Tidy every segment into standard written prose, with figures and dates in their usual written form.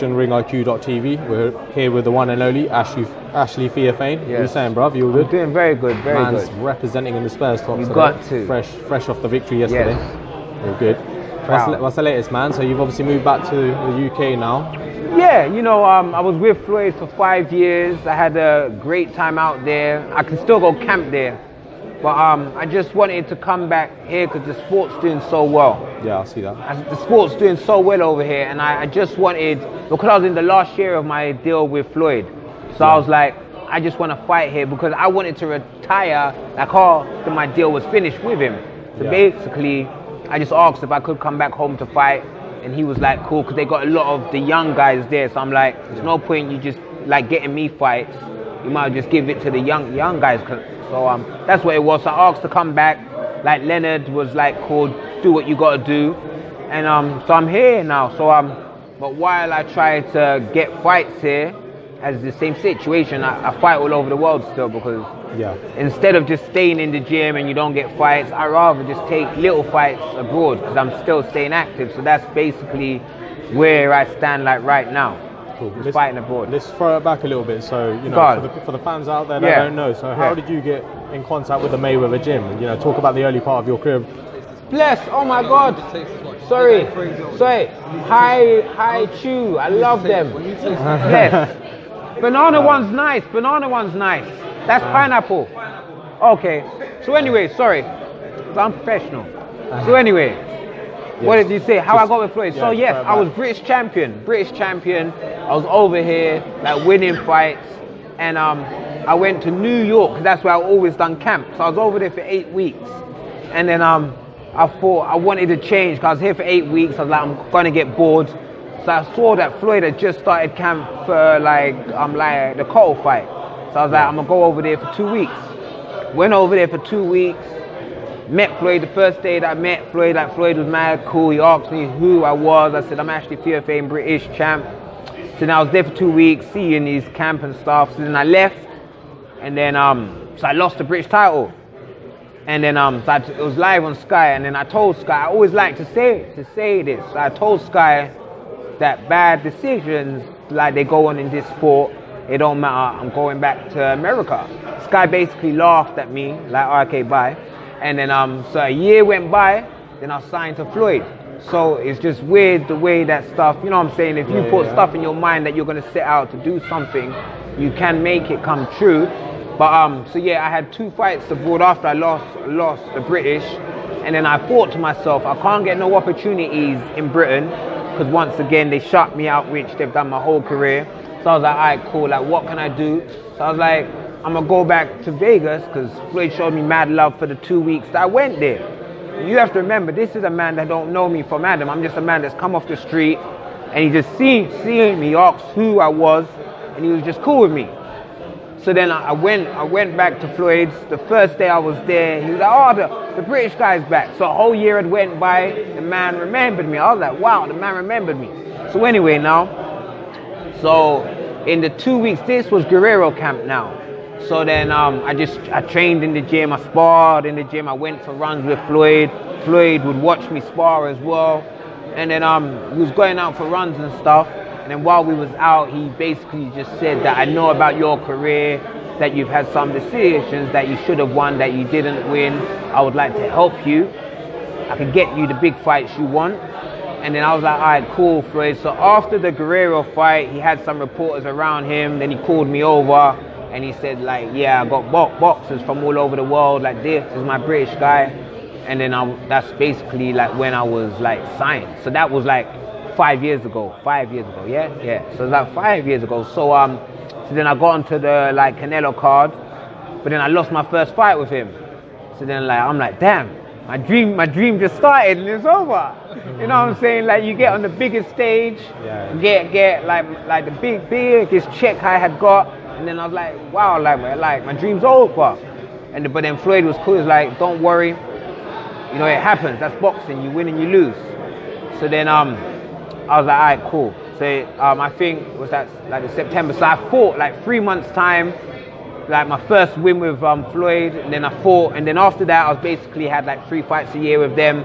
watching ringiq.tv. We're here with the one and only Ashley Theophane. What are you saying, bruv? You all good? I'm doing very good, very Man's good. representing in the Spurs top You today. got to. Fresh off the victory yesterday. Yes. All good. What's the latest, man? So you've obviously moved back to the UK now. Yeah, you know, I was with Floyd for 5 years. I had a great time out there. I can still go camp there. But I just wanted to come back here because the sport's doing so well. Yeah, I see that. The sport's doing so well over here, and I just wanted, because I was in the last year of my deal with Floyd, so I was like, I just want to fight here because I wanted to retire like after my deal was finished with him. So basically, I just asked if I could come back home to fight, and he was like, cool, because they got a lot of the young guys there. So I'm like, there's no point you just like getting me fights. You might just give it to the young guys. So that's what it was. So I asked to come back. Like Leonard was like, cool, do what you got to do. And so I'm here now. So but while I try to get fights here, as the same situation, I fight all over the world still, because instead of just staying in the gym and you don't get fights, I rather just take little fights abroad because I'm still staying active. So that's basically where I stand like right now. Cool. Just fighting abroad. Let's throw it back a little bit. So, you know, for the fans out there that don't know, so how did you get in contact with the Mayweather gym? You know, talk about the early part of your career. Bless, oh my God. Sorry. Hi, Chew. I love them. Bless. Banana one's nice. That's pineapple. Okay. So anyway, sorry. I'm professional. So anyway, what did you say? How I got with Floyd? So yes, I was British champion. I was over here, like winning fights. And I went to New York, because that's where I always done camp. So I was over there for 8 weeks. And then I thought I wanted to change, because I was here for 8 weeks. I was like, I'm going to get bored. So I saw that Floyd had just started camp for like the Cottle fight. So I was like, I'm gonna go over there for 2 weeks. Went over there for 2 weeks. Met Floyd the first day that I met Floyd. Like Floyd was mad cool. He asked me who I was. I said, I'm Ashley Theophane, British champ. So then I was there for 2 weeks, seeing his camp and stuff. So then I left, and then so I lost the British title. And then so it was live on Sky. And then I told Sky, I always like to say this. So I told Sky that bad decisions, like they go on in this sport, it don't matter, I'm going back to America. Sky basically laughed at me, like, okay, bye. And then so a year went by, then I signed to Floyd. So it's just weird the way that stuff, you know what I'm saying, if you put stuff in your mind that you're going to set out to do something, you can make it come true. But so yeah, I had 2 fights abroad after I lost the British. And then I thought to myself, I can't get no opportunities in Britain, because once again, they shut me out, which they've done my whole career. So I was like, all right, cool, like what can I do? So I was like, I'm gonna go back to Vegas, because Floyd showed me mad love for the 2 weeks that I went there. And you have to remember, this is a man that don't know me from Adam. I'm just a man that's come off the street, and he just seeing me, asked who I was, and he was just cool with me. So then I went back to Floyd's. The first day I was there, he was like, oh, the British guy's back. So a whole year had went by, the man remembered me. I was like, wow, the man remembered me. So anyway now, so in the 2 weeks, this was Guerrero camp now. So then I trained in the gym, I sparred in the gym, I went for runs with Floyd. Floyd would watch me spar as well. And then we was going out for runs and stuff. And then while we was out, he basically just said that I know about your career, that you've had some decisions that you should have won, that you didn't win. I would like to help you. I can get you the big fights you want. And then I was like, all right, cool, Floyd. So after the Guerrero fight, he had some reporters around him. Then he called me over and he said, like, yeah, I got boxers from all over the world. Like, this is my British guy. And then that's basically like when I was like signed. So that was like 5 years ago, yeah. So it's like 5 years ago. So then I got onto the like Canelo card, but then I lost my first fight with him. So then like I'm like, damn, my dream just started and it's over. You know what I'm saying? Like you get on the biggest stage, get like the biggest check I had got, and then I was like, wow, like my dream's over. But then Floyd was cool. He's like, don't worry, you know, it happens. That's boxing. You win and you lose. So then I was like, all right, cool. So I think it was that like in September. So I fought like 3 months time, like my first win with Floyd, and then I fought, and then after that I was basically had like 3 fights a year with them,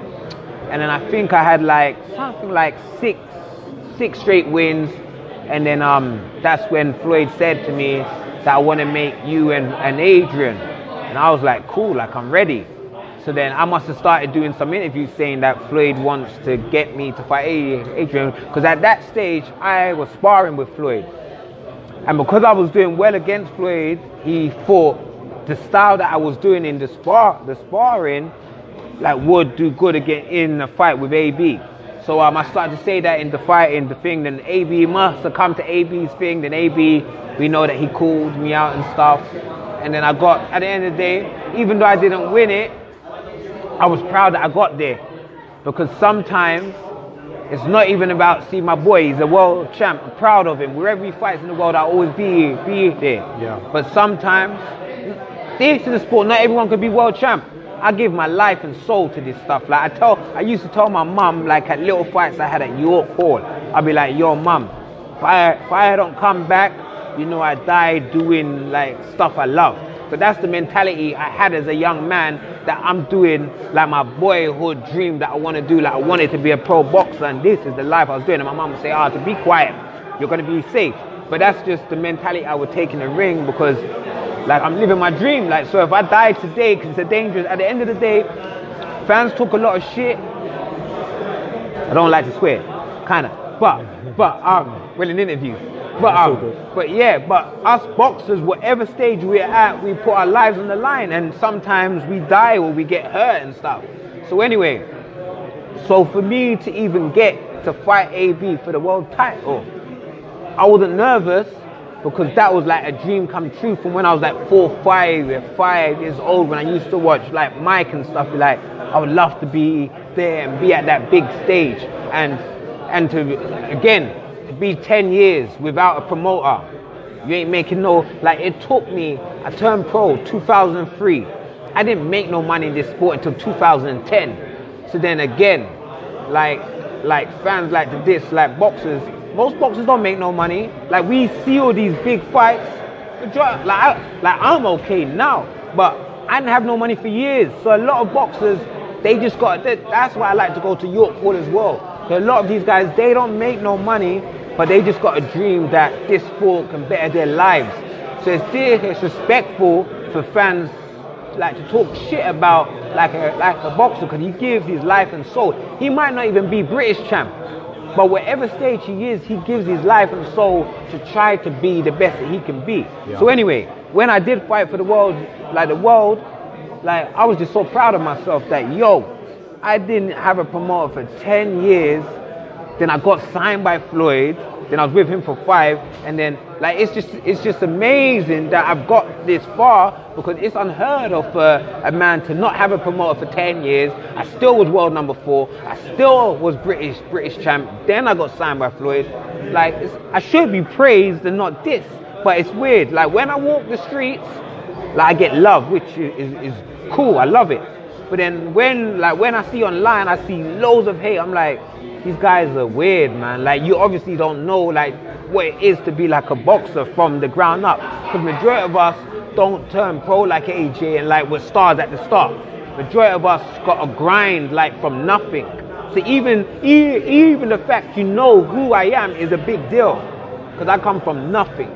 and then I think I had like something like six straight wins, And then that's when Floyd said to me that I want to make you and Adrian. And I was like, cool, like I'm ready. So then I must have started doing some interviews saying that Floyd wants to get me to fight Adrian. Because at that stage, I was sparring with Floyd. And because I was doing well against Floyd, he thought the style that I was doing in the sparring, like would do good again in a fight with AB. So I started to say that in the fight, in the thing, then AB must have come to AB's thing, then AB, we know that he called me out and stuff. And then I got, at the end of the day, even though I didn't win it, I was proud that I got there. Because sometimes, it's not even about, see my boy, he's a world champ, I'm proud of him. Wherever he fights in the world, I'll always be there. Yeah. But sometimes, this is the sport, not everyone could be world champ. I give my life and soul to this stuff. Like I used to tell my mum, like at little fights I had at York Hall, I'd be like, yo mum, if I don't come back, you know I died doing like stuff I love. But that's the mentality I had as a young man, that I'm doing like my boyhood dream that I want to do. Like I wanted to be a pro boxer, and this is the life I was doing. And my mum would say, to be quiet, you're going to be safe. But that's just the mentality I would take in the ring, because like I'm living my dream. Like, so if I die today, because it's a dangerous, at the end of the day, fans talk a lot of shit. I don't like to swear, kind of. But well, in interviews. But us boxers, whatever stage we're at, we put our lives on the line, and sometimes we die or we get hurt and stuff. So anyway, so for me to even get to fight AB for the world title, I wasn't nervous, because that was like a dream come true from when I was like 5 years old, when I used to watch like Mike and stuff. Like I would love to be there and be at that big stage, and to again be 10 years without a promoter. You ain't making no, like it took me, I turned pro 2003. I didn't make no money in this sport until 2010. So then again, like fans like this, like boxers, most boxers don't make no money. Like we see all these big fights. Like I'm okay now, but I didn't have no money for years. So a lot of boxers, they just got, that's why I like to go to York Hall as well. So a lot of these guys, they don't make no money, but they just got a dream that this sport can better their lives. So it's disrespectful for fans like to talk shit about like a boxer, because he gives his life and soul. He might not even be British champ, but whatever stage he is, he gives his life and soul to try to be the best that he can be. Yeah. So anyway, when I did fight for the world, like I was just so proud of myself that, I didn't have a promoter for 10 years. Then I got signed by Floyd. Then I was with him for 5. And then, like, it's just amazing that I've got this far, because it's unheard of for a man to not have a promoter for 10 years. I still was world number 4. I still was British champ. Then I got signed by Floyd. Like, I should be praised and not dissed. But it's weird. Like, when I walk the streets, like, I get love, which is cool. I love it. But then when I see online, I see loads of hate. I'm like, these guys are weird, man. Like, you obviously don't know like what it is to be like a boxer from the ground up. Because majority of us don't turn pro like AJ and like we're stars at the start. Majority of us got to grind like from nothing. So even the fact you know who I am is a big deal, because I come from nothing.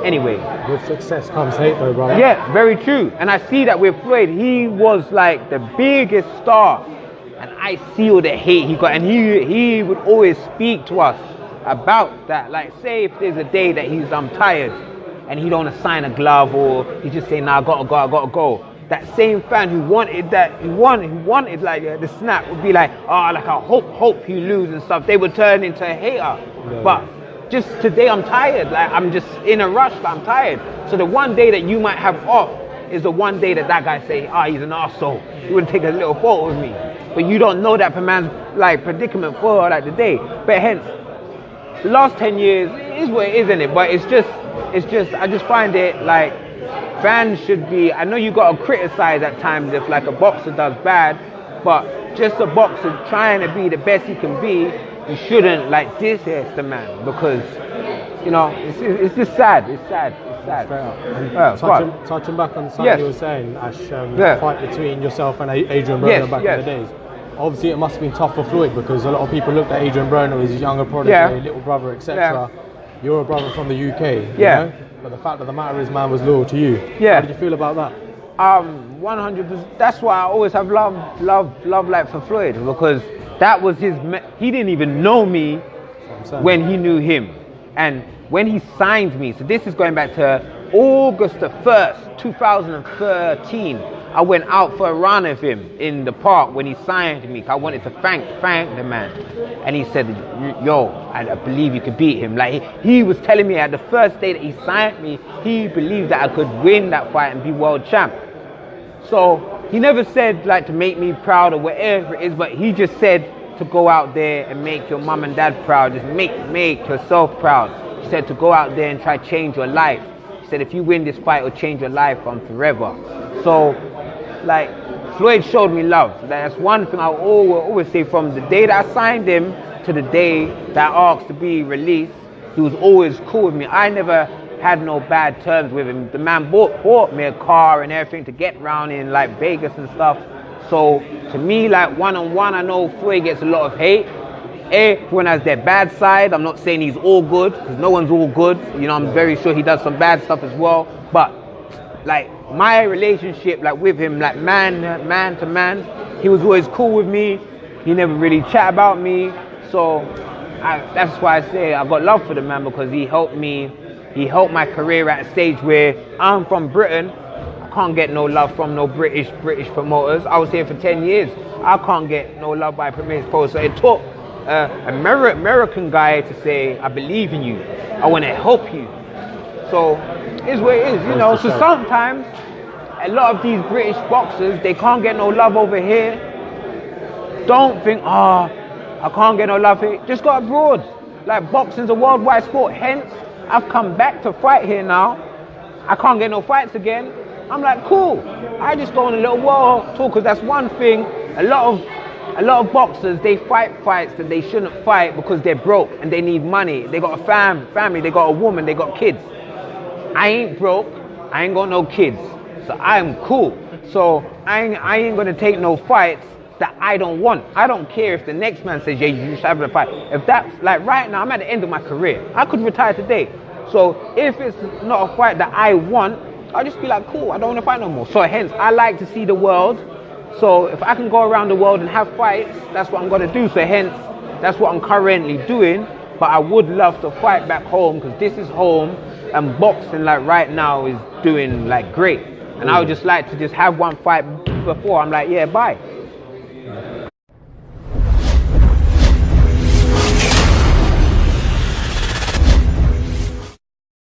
Anyway, with success comes hate, though, brother. Yeah, very true. And I see that with Floyd, he was like the biggest star, and I see all the hate he got, and he would always speak to us about that. Like, say if there's a day that I'm tired, and he don't assign a glove, or he just say, nah, I gotta go. That same fan who wanted like the snap would be like, like I hope you lose and stuff. They would turn into a hater. Yeah. But just today I'm tired, like I'm just in a rush, but I'm tired. So the one day that you might have off is the one day that guy say, he's an arsehole. He wouldn't take a little photo with me. But you don't know that man's like predicament for like the day. But hence, the last 10 years is what it is, isn't it? But it's just, I just find it like, fans should be, I know you got to criticize at times if like a boxer does bad, but just a boxer trying to be the best he can be, you shouldn't like diss the man, because it's just sad. It's sad. Touching back on something you were saying, Ash, the fight between yourself and Adrian Broner back in the days. Obviously, it must have been tough for Floyd, because a lot of people looked at Adrian Broner as his younger protege, little brother, etc. You're a brother from the UK. Yeah. You know? But the fact of the matter is, man was loyal to you. Yeah. How did you feel about that? 100%. That's why I always have love like for Floyd, because that was his. He didn't even know me when he knew him, and when he signed me. So this is going back to August the 1st, 2013. I went out for a run with him in the park when he signed me. I wanted to thank the man, and he said, "Yo, I believe you could beat him." Like he was telling me at the first day that he signed me, he believed that I could win that fight and be world champ. So he never said like to make me proud or whatever it is, but he just said to go out there and make your mum and dad proud. Just make yourself proud. He said to go out there and try to change your life. He said if you win this fight, it'll change your life forever. So, like, Floyd showed me love. That's one thing I always say. From the day that I signed him to the day that I asked to be released, he was always cool with me. I never had no bad terms with him. The man bought me a car and everything to get around in like Vegas and stuff. So to me, like one-on-one, I know Floyd gets a lot of hate. Everyone has their bad side. I'm not saying he's all good, because no one's all good. You know, I'm very sure he does some bad stuff as well. But like my relationship, like with him, like man to man, he was always cool with me. He never really chat about me. So that's why I say I got love for the man, because he helped me. He helped my career at a stage where I'm from Britain. I can't get no love from no British promoters. I was here for 10 years. I can't get no love by British promoters. So it took an American guy to say, I believe in you. I want to help you. So it's what it is, you know. So sometimes a lot of these British boxers, they can't get no love over here. Don't think, I can't get no love here. Just go abroad. Like boxing's a worldwide sport. Hence, I've come back to fight here now. I can't get no fights again. I'm like, cool. I just go on a little world tour, because that's one thing. A lot of boxers, they fight fights that they shouldn't fight because they're broke and they need money. They got a family, they got a woman, they got kids. I ain't broke. I ain't got no kids. So I'm cool. So I ain't gonna take no fights that I don't want. I don't care if the next man says, yeah, you should have a fight. If that's like right now, I'm at the end of my career. I could retire today. So if it's not a fight that I want, I'll just be like, cool, I don't want to fight no more. So hence, I like to see the world. So if I can go around the world and have fights, that's what I'm going to do. So hence, that's what I'm currently doing. But I would love to fight back home, because this is home, and boxing like right now is doing like great. And I would just like to just have one fight before I'm like, yeah, bye.